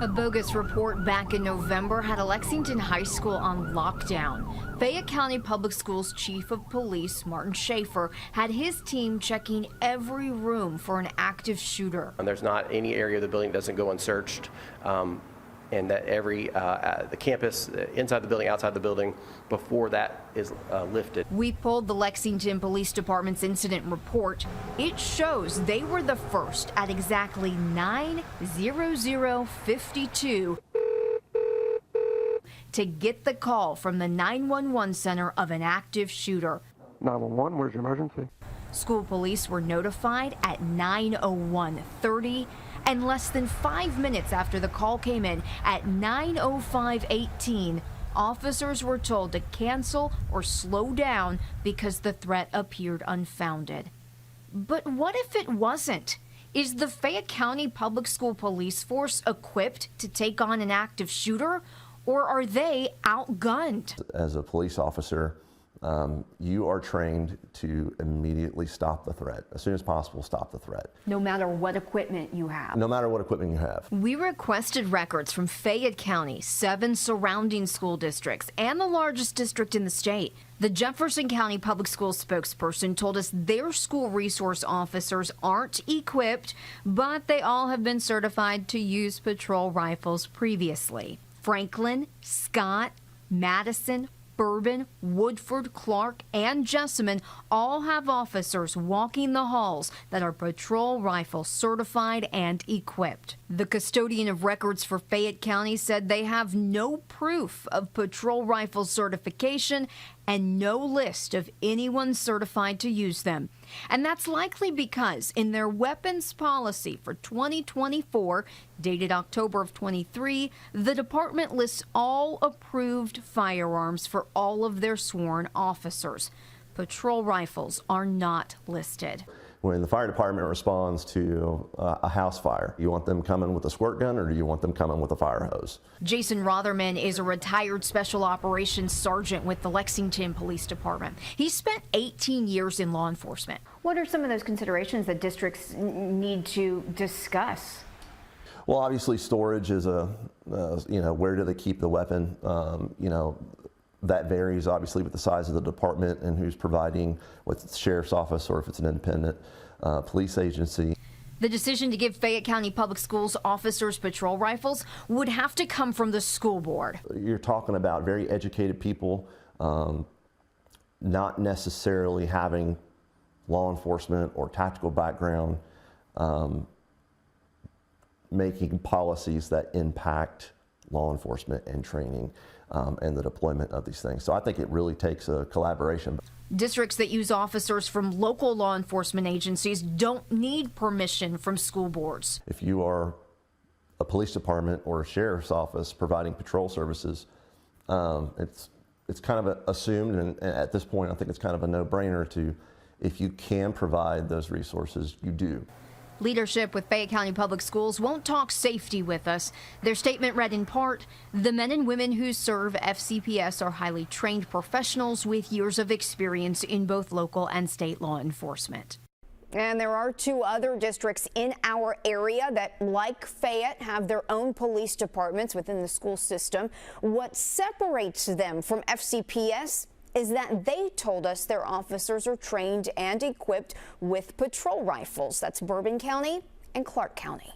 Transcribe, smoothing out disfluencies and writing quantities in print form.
A bogus report back in November had a Lexington high school on lockdown. Fayette County Public Schools Chief of Police Martin Schaefer had his team checking every room for an active shooter. And there's not any area of the building that doesn't go unsearched. And that every the campus, inside the building, outside the building, before that is lifted. We pulled the Lexington Police Department's incident report. It shows they were the first at exactly 9:00:52 to get the call from the 911 center of an active shooter. 911, where's your emergency? School police were notified at 9:01:30. And less than 5 minutes after the call came in at 9:05:18, officers were told to cancel or slow down because the threat appeared unfounded. But what if it wasn't? Is the Fayette County Public School Police Force equipped to take on an active shooter, or are they outgunned? As a police officer, you are trained to immediately stop the threat. As soon as possible, stop the threat. No matter what equipment you have. No matter what equipment you have. We requested records from Fayette County, 7 surrounding school districts, and the largest district in the state. The Jefferson County Public Schools spokesperson told us their school resource officers aren't equipped, but they all have been certified to use patrol rifles previously. Franklin, Scott, Madison, Bourbon, Woodford, Clark, and Jessamine all have officers walking the halls that are patrol rifle certified and equipped. The custodian of records for Fayette County said they have no proof of patrol rifle certification and no list of anyone certified to use them. And that's likely because in their weapons policy for 2024, dated October of 23, the department lists all approved firearms for all of their sworn officers. Patrol rifles are not listed. When the fire department responds to a house fire, you want them coming with a squirt gun or do you want them coming with a fire hose? Jason Rotherman is a retired special operations sergeant with the Lexington Police Department. He spent 18 years in law enforcement. What are some of those considerations that districts need to discuss? Well, obviously storage is where do they keep the weapon? That varies obviously with the size of the department and who's providing, what's the sheriff's office or if it's an independent police agency. The decision to give Fayette County Public Schools officers patrol rifles would have to come from the school board. You're talking about very educated people, not necessarily having law enforcement or tactical background, making policies that impact law enforcement and training and the deployment of these things. So I think it really takes a collaboration. Districts that use officers from local law enforcement agencies don't need permission from school boards. If you are a police department or a sheriff's office providing patrol services, it's kind of assumed, and at this point I think it's kind of a no-brainer to, if you can provide those resources, you do. Leadership with Fayette County Public Schools won't talk safety with us. Their statement read in part, "The men and women who serve FCPS are highly trained professionals with years of experience in both local and state law enforcement." And there are 2 other districts in our area that, like Fayette, have their own police departments within the school system. What separates them from FCPS is that they told us their officers are trained and equipped with patrol rifles. That's Bourbon County and Clark County.